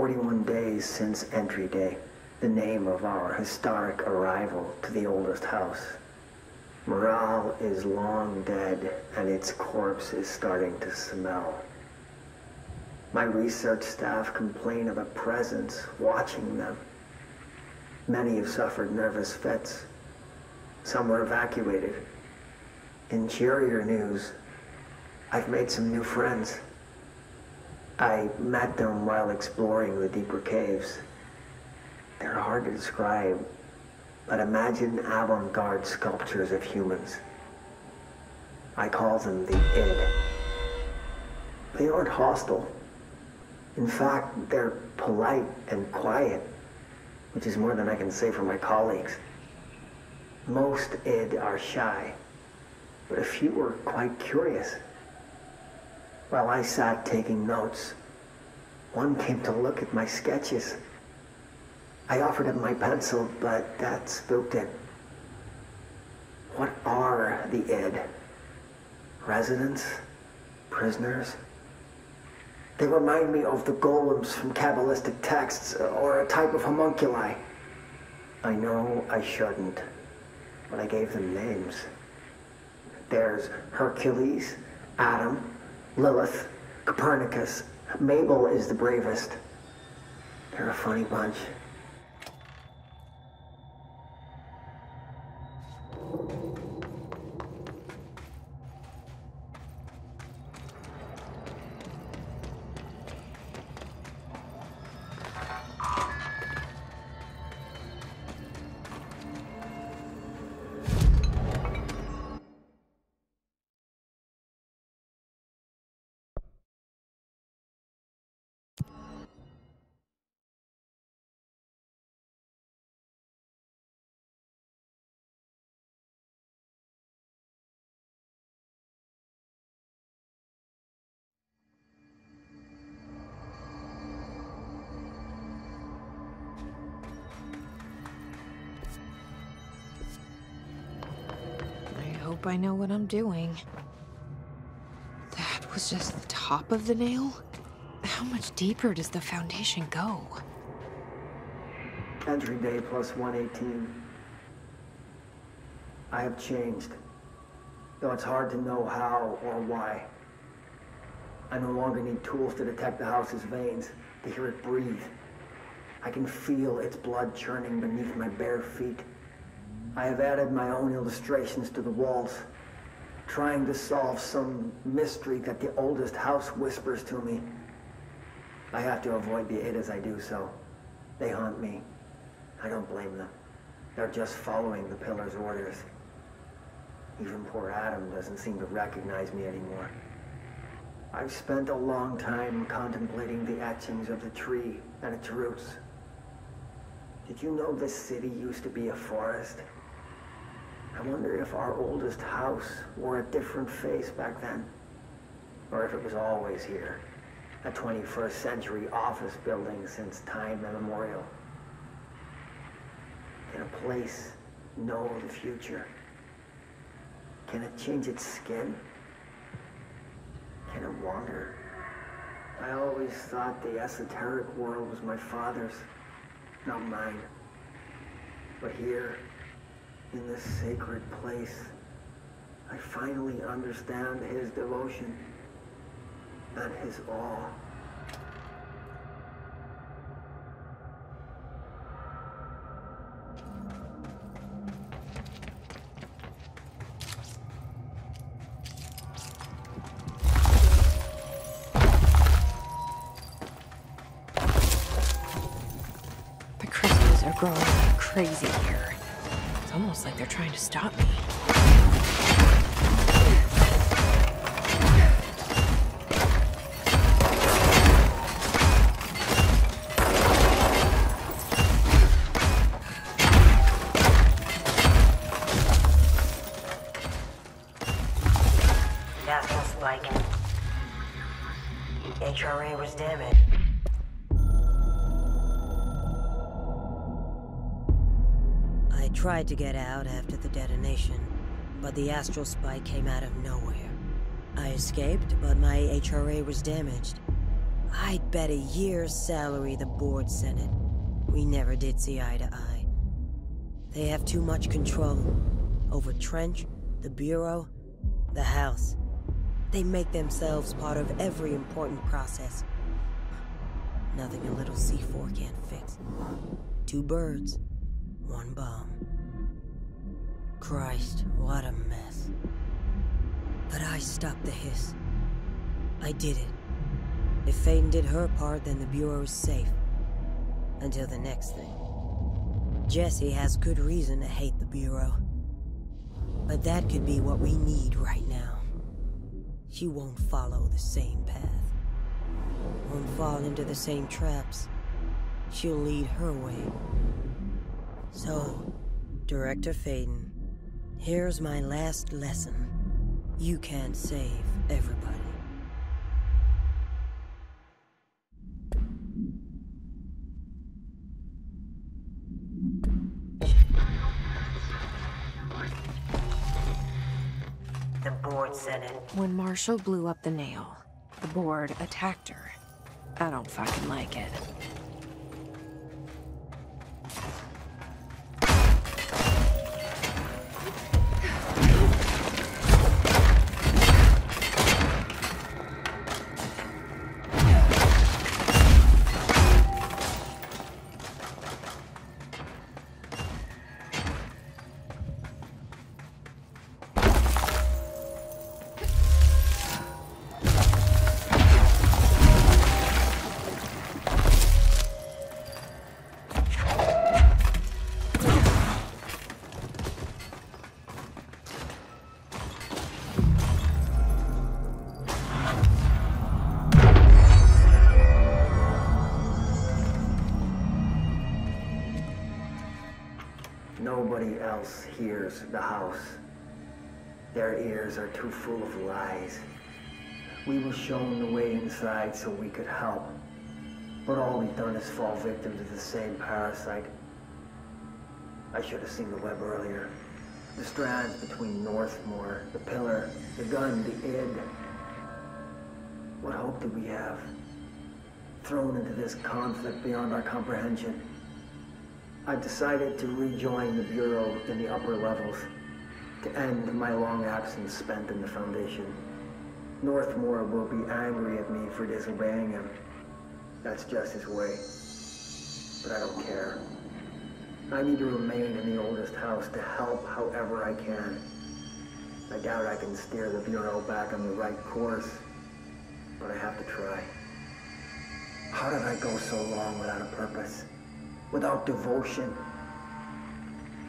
41 days since entry day, the name of our historic arrival to the oldest house. Morale is long dead, and its corpse is starting to smell. My research staff complain of a presence watching them. Many have suffered nervous fits. Some were evacuated. In cheerier news, I've made some new friends. I met them while exploring the deeper caves. They're hard to describe, but imagine avant-garde sculptures of humans. I call them the id. They aren't hostile. In fact, they're polite and quiet, which is more than I can say for my colleagues. Most id are shy, but a few were quite curious. While I sat taking notes, one came to look at my sketches. I offered him my pencil, but that spooked it. What are the id? Residents? Prisoners? They remind me of the golems from Kabbalistic texts, or a type of homunculi. I know I shouldn't, but I gave them names. There's Hercules, Adam, Lilith, Copernicus. Mabel is the bravest. They're a funny bunch. I know what I'm doing. That was just the top of the nail? How much deeper does the foundation go? Entry day plus 118. I have changed, though it's hard to know how or why. I no longer need tools to detect the house's veins, to hear it breathe. I can feel its blood churning beneath my bare feet. I have added my own illustrations to the walls, trying to solve some mystery that the oldest house whispers to me. I have to avoid the id as I do so. They haunt me. I don't blame them. They're just following the pillar's orders. Even poor Adam doesn't seem to recognize me anymore. I've spent a long time contemplating the etchings of the tree and its roots. Did you know this city used to be a forest? I wonder if our oldest house wore a different face back then. Or if it was always here. A 21st century office building since time immemorial. Can a place know the future? Can it change its skin? Can it wander? I always thought the esoteric world was my father's, not mine. But here, in this sacred place, I finally understand his devotion and his awe. The crystals are growing like crazy here. It's almost like they're trying to stop me. Astral spiking. HRA was damaged. I tried to get out after the detonation, but the astral spike came out of nowhere. I escaped, but my HRA was damaged. I'd bet a year's salary the board sent it. We never did see eye to eye. They have too much control over Trench, the Bureau, the House. They make themselves part of every important process. Nothing a little C4 can't fix. 2 birds, 1 bomb. Christ, what a mess. But I stopped the hiss. I did it. If Faden did her part, then the Bureau's safe. Until the next thing. Jessie has good reason to hate the Bureau. But that could be what we need right now. She won't follow the same path. Won't fall into the same traps. She'll lead her way. So, Director Faden, here's my last lesson. You can't save everybody. The board said it. When Marshall blew up the nail, the board attacked her. I don't fucking like it. Nobody else hears the house. Their ears are too full of lies. We were shown the way inside so we could help. But all we've done is fall victim to the same parasite. I should have seen the web earlier. The strands between Northmore, the pillar, the gun, the id. What hope did we have? Thrown into this conflict beyond our comprehension. I decided to rejoin the Bureau in the upper levels, to end my long absence spent in the Foundation. Northmore will be angry at me for disobeying him. That's just his way. But I don't care. I need to remain in the oldest house to help however I can. I doubt I can steer the Bureau back on the right course, but I have to try. How did I go so long without a purpose? Without devotion?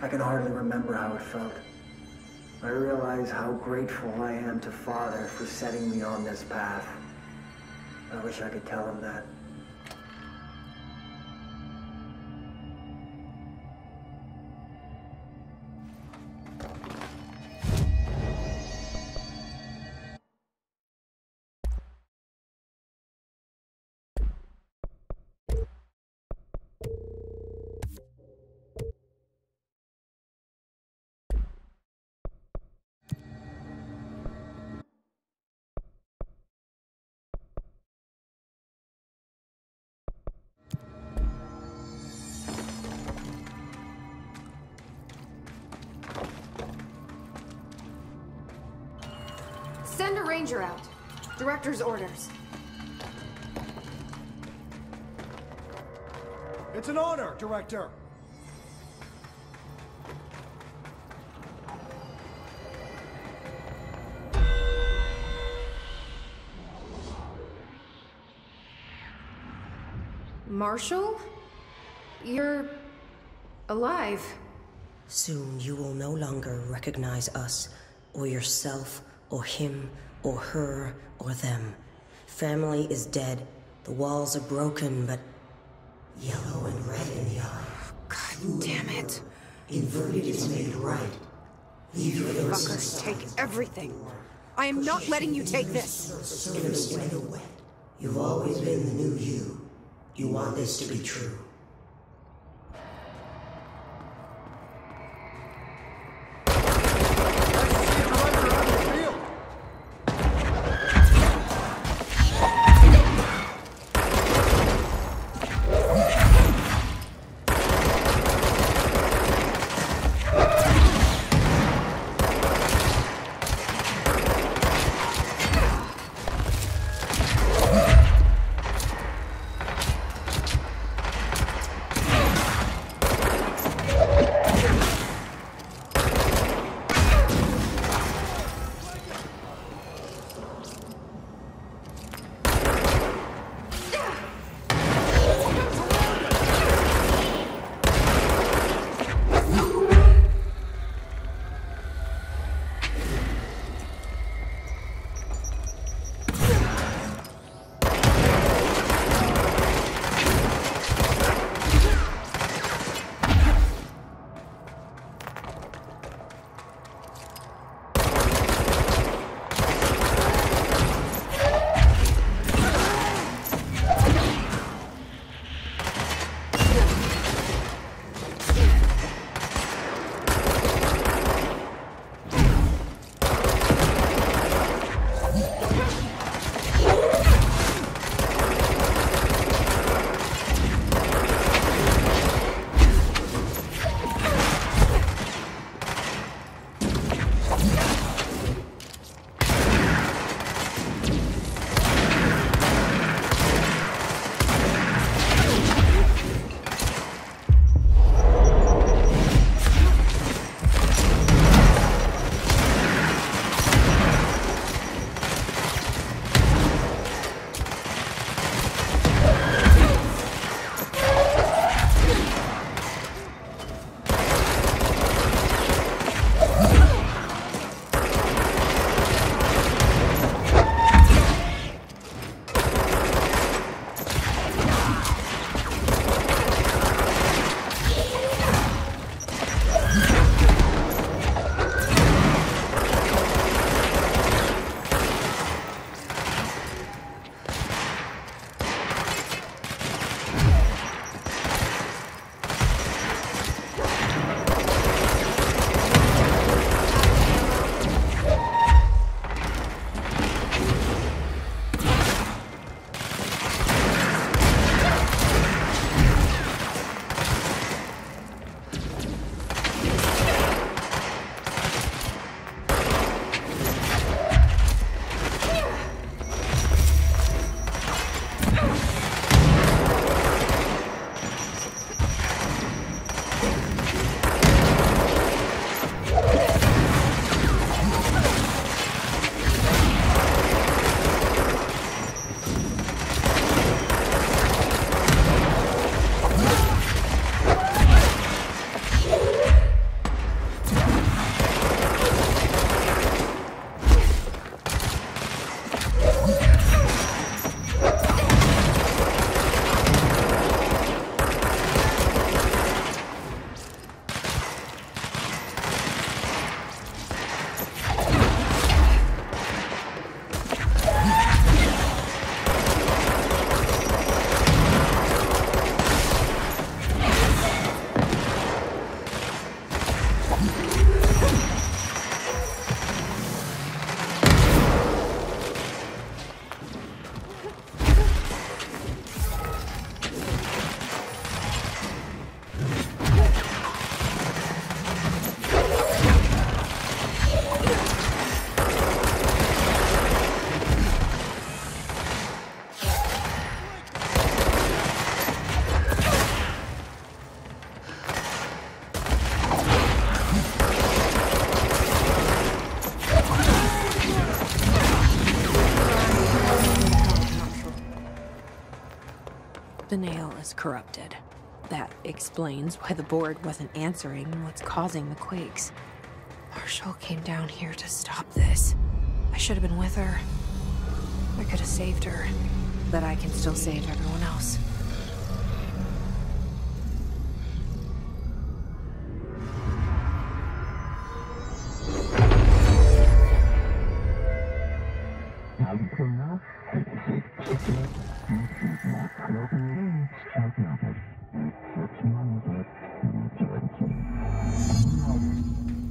I can hardly remember how it felt. I realize how grateful I am to Father for setting me on this path. I wish I could tell him that. Send a ranger out. Director's orders. It's an honor, Director. Marshall? You're alive. Soon you will no longer recognize us, or yourself, or him, or her, or them. Family is dead. The walls are broken, but yellow and red in the eye. God damn it. Inverted is made right. Leave your Fuckers take everything. I am not letting you take this. You've always been the new you. You want this to be true. The nail is corrupted. That explains why the board wasn't answering what's causing the quakes. Marshall came down here to stop this. I should have been with her. I could have saved her, but I can still save everyone else.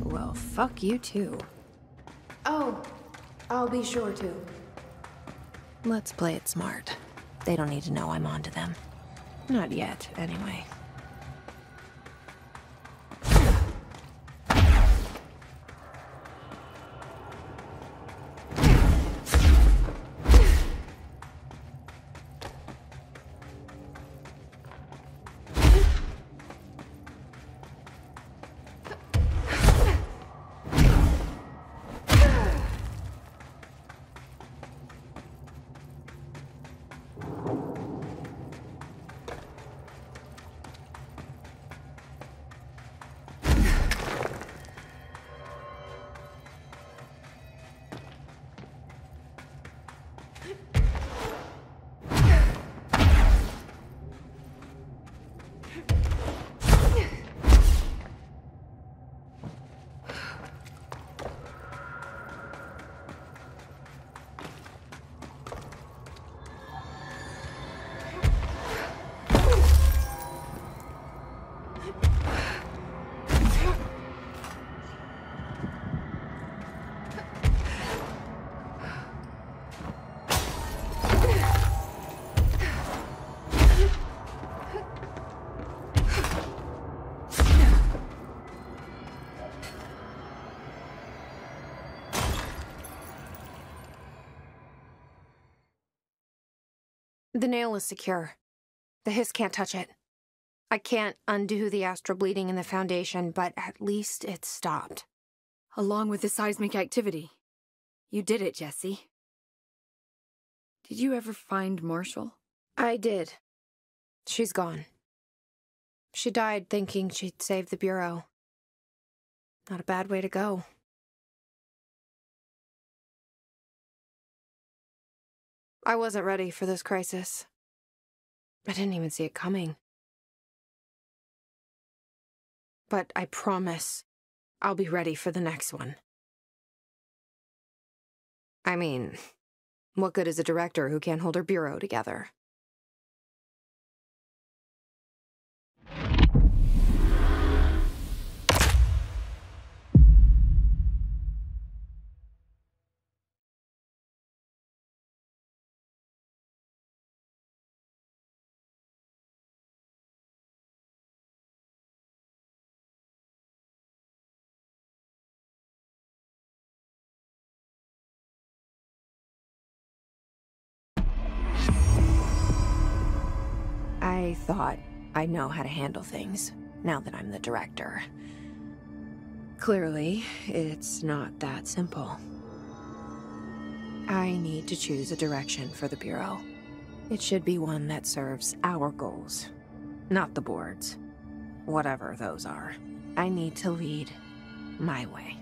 Well, fuck you too. Oh, I'll be sure to. Let's play it smart. They don't need to know I'm onto them. Not yet, anyway. The nail is secure. The hiss can't touch it. I can't undo the astral bleeding in the foundation, but at least it's stopped. Along with the seismic activity. You did it, Jesse. Did you ever find Marshall? I did. She's gone. She died thinking she'd save the Bureau. Not a bad way to go. I wasn't ready for this crisis. I didn't even see it coming. But I promise I'll be ready for the next one. I mean, what good is a director who can't hold her bureau together? I thought I know how to handle things, now that I'm the director. Clearly, it's not that simple. I need to choose a direction for the Bureau. It should be one that serves our goals, not the board's. Whatever those are. I need to lead my way.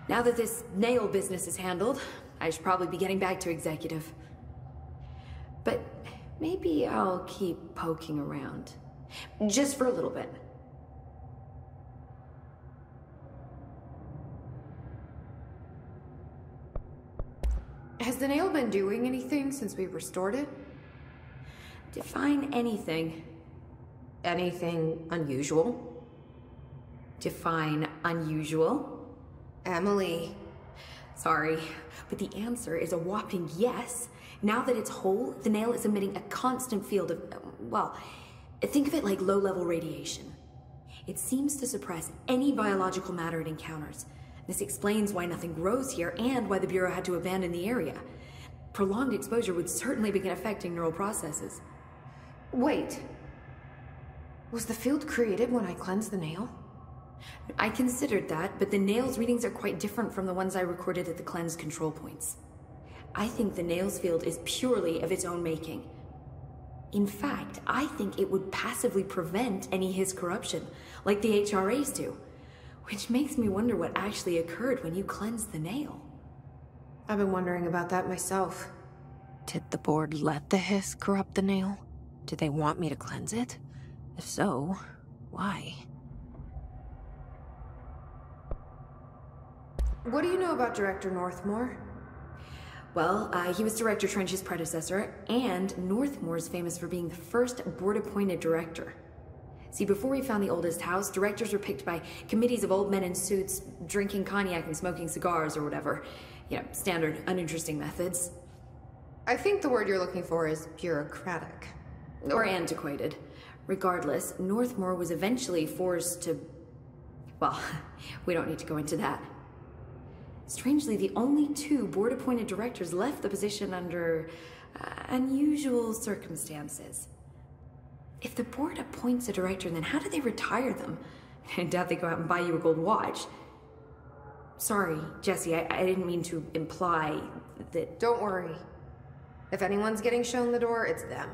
Now that this nail business is handled, I should probably be getting back to executive. But maybe I'll keep poking around. Just for a little bit. Has the nail been doing anything since we restored it? Define anything. Anything unusual? Define unusual. Emily. Sorry, but the answer is a whopping yes, Now that it's whole, the nail is emitting a constant field of, well, think of it like low-level radiation. It seems to suppress any biological matter it encounters. This explains why nothing grows here and why the Bureau had to abandon the area. Prolonged exposure would certainly begin affecting neural processes. Wait. Was the field created when I cleansed the nail? I considered that, but the nail's readings are quite different from the ones I recorded at the cleanse control points. I think the nail's field is purely of its own making. In fact, I think it would passively prevent any Hiss corruption, like the HRAs do. Which makes me wonder what actually occurred when you cleansed the nail. I've been wondering about that myself. Did the board let the Hiss corrupt the nail? Did they want me to cleanse it? If so, why? What do you know about Director Northmore? Well, he was Director Trench's predecessor, and Northmore's famous for being the first board-appointed director. See, before we found the oldest house, directors were picked by committees of old men in suits, drinking cognac and smoking cigars or whatever. You know, standard, uninteresting methods. I think the word you're looking for is bureaucratic. Or antiquated. Regardless, Northmore was eventually forced to... Well, we don't need to go into that. Strangely, the only two board-appointed directors left the position under unusual circumstances. If the board appoints a director, then how do they retire them? I doubt they go out and buy you a gold watch. Sorry, Jesse, I didn't mean to imply that... Don't worry. If anyone's getting shown the door, it's them.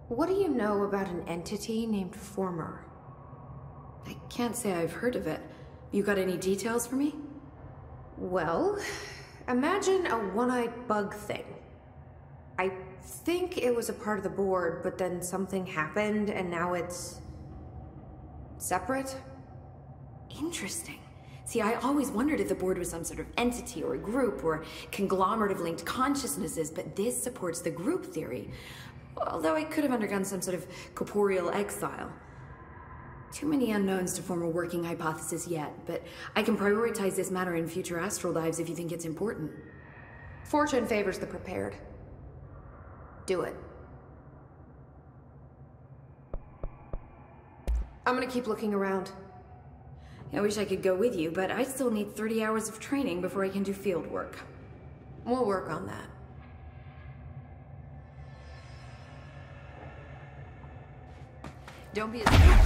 What do you know about an entity named Former? I can't say I've heard of it. You got any details for me? Well, imagine a one-eyed bug thing. I think it was a part of the board, but then something happened and now it's... separate? Interesting. See, I always wondered if the board was some sort of entity or a group or conglomerate of linked consciousnesses, but this supports the group theory. Although it could have undergone some sort of corporeal exile. Too many unknowns to form a working hypothesis yet, but I can prioritize this matter in future astral dives if you think it's important. Fortune favors the prepared. Do it. I'm gonna keep looking around. I wish I could go with you, but I still need 30 hours of training before I can do field work. We'll work on that. Don't be a...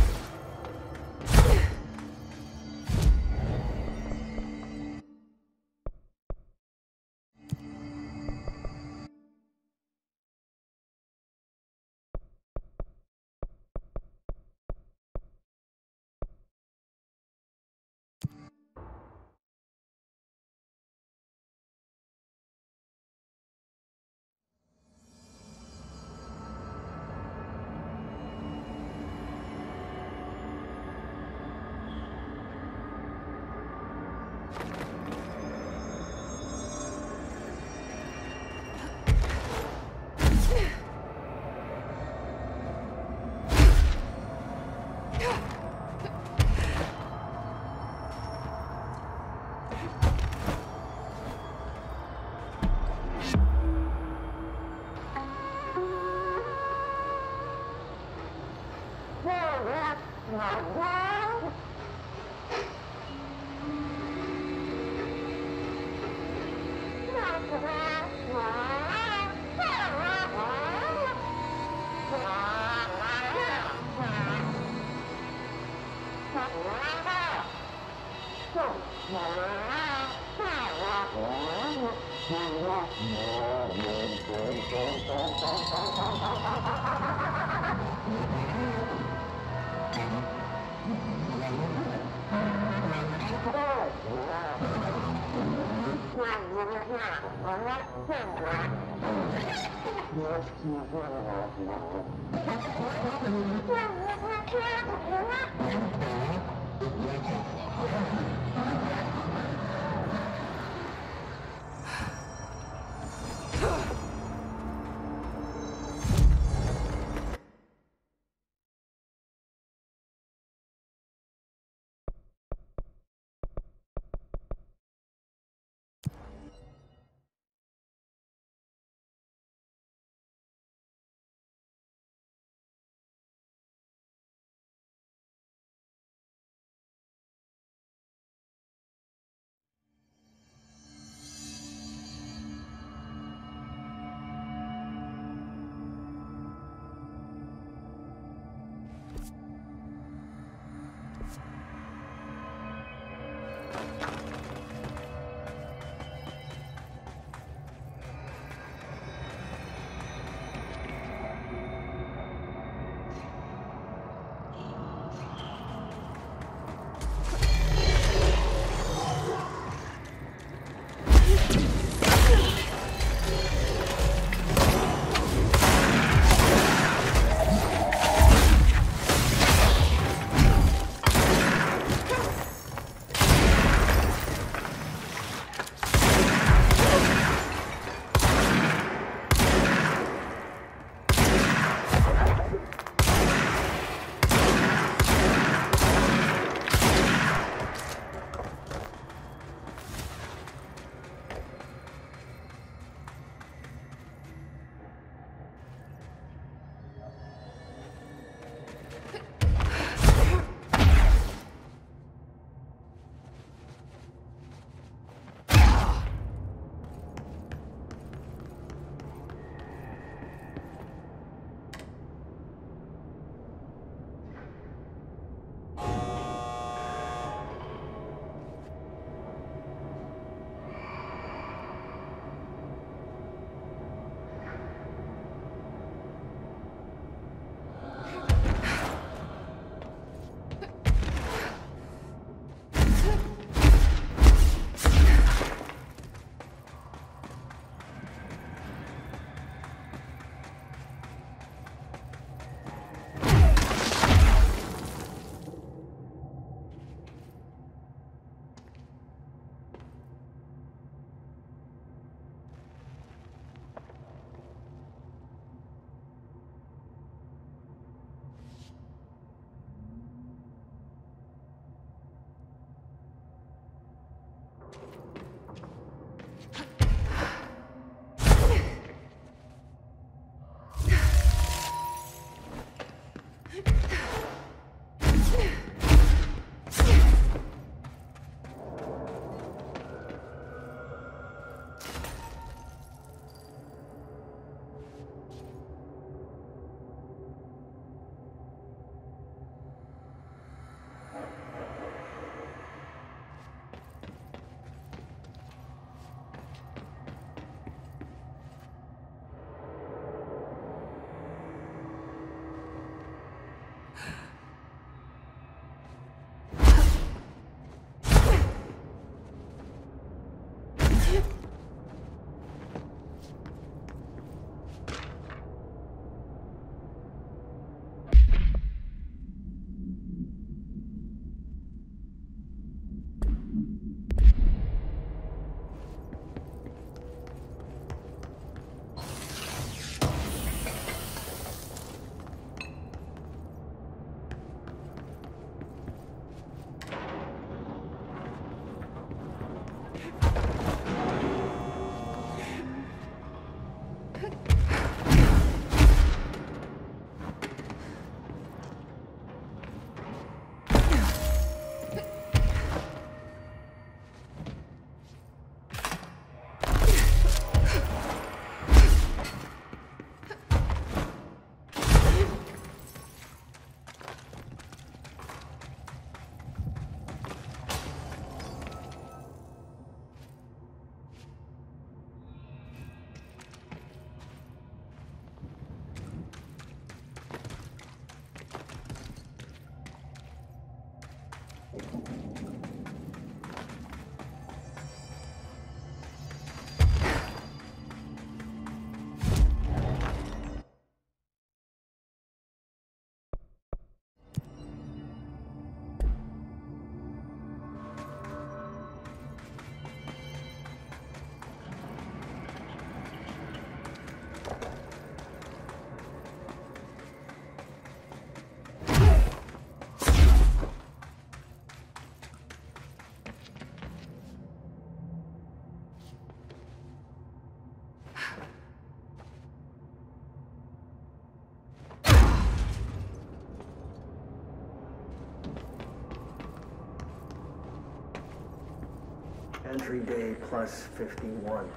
Entry day plus 51.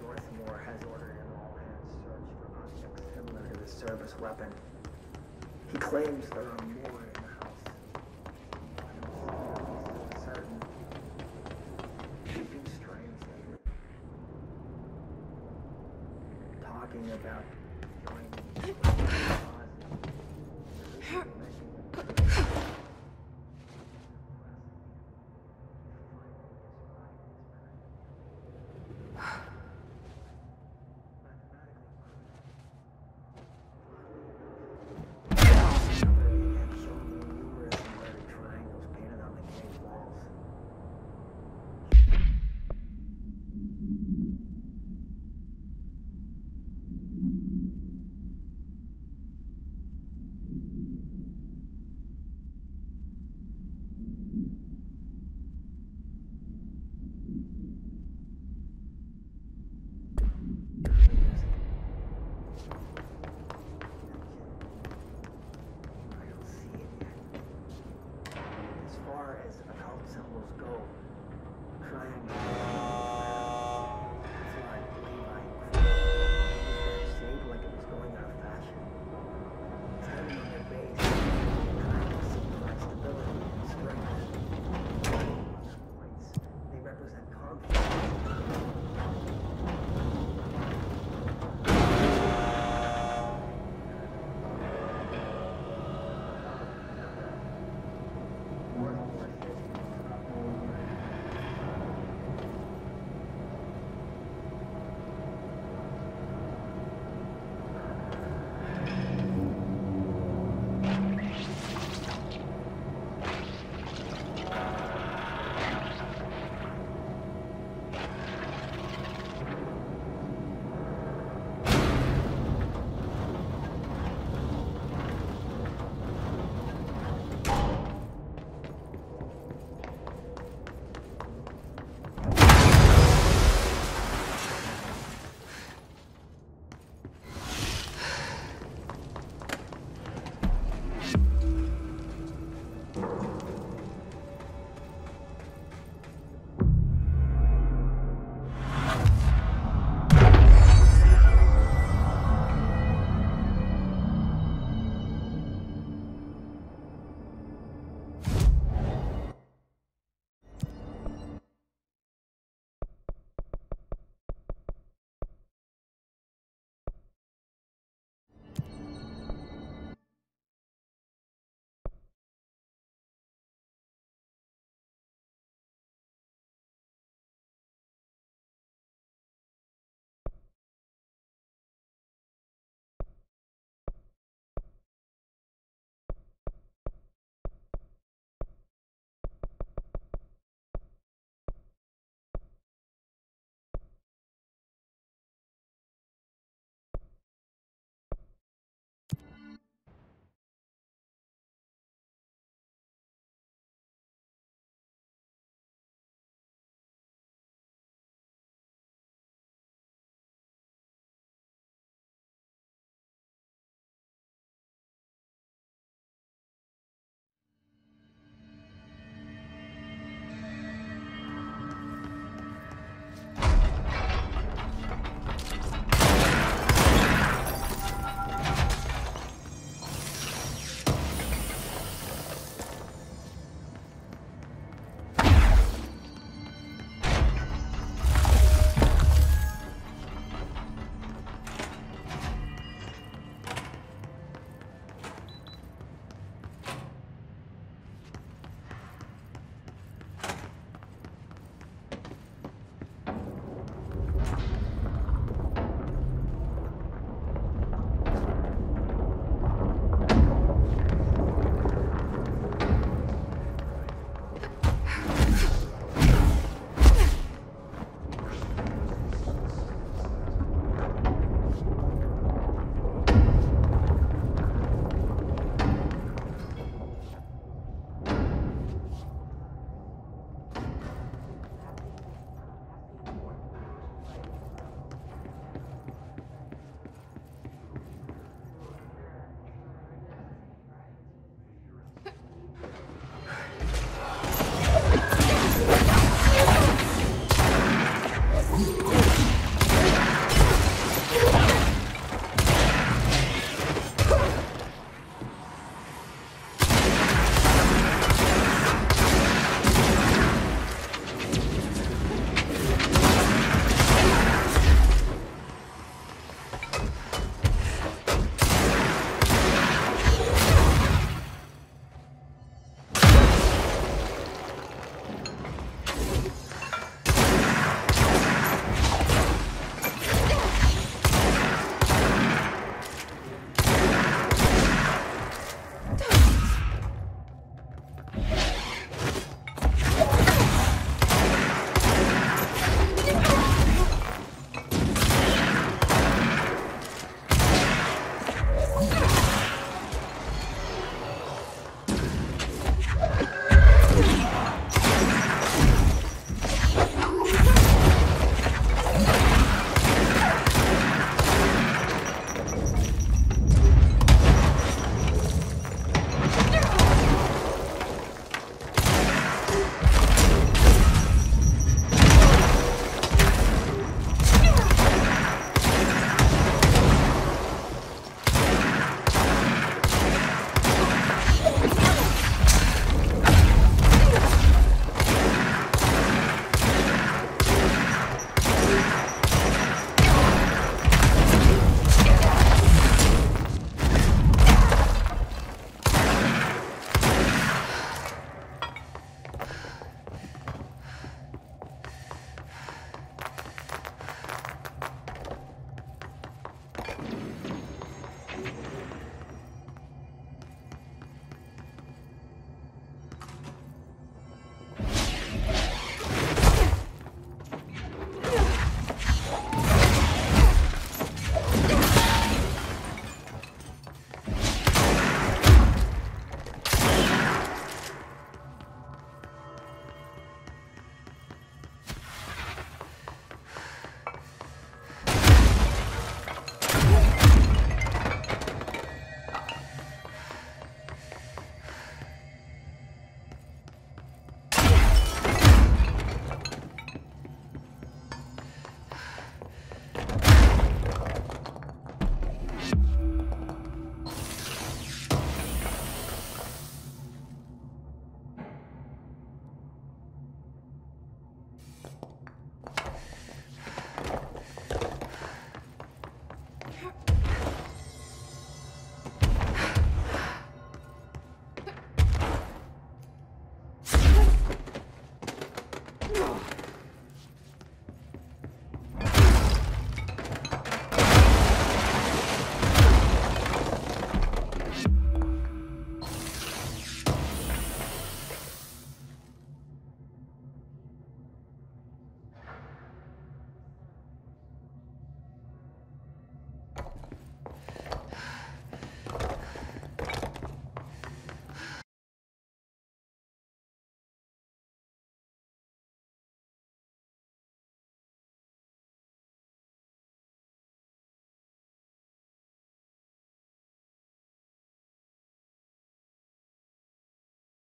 Northmore has ordered an all-hands search for objects similar to the service weapon. He claims there are more in the house. I'm certain. Keeping strange lately. Talking about joining.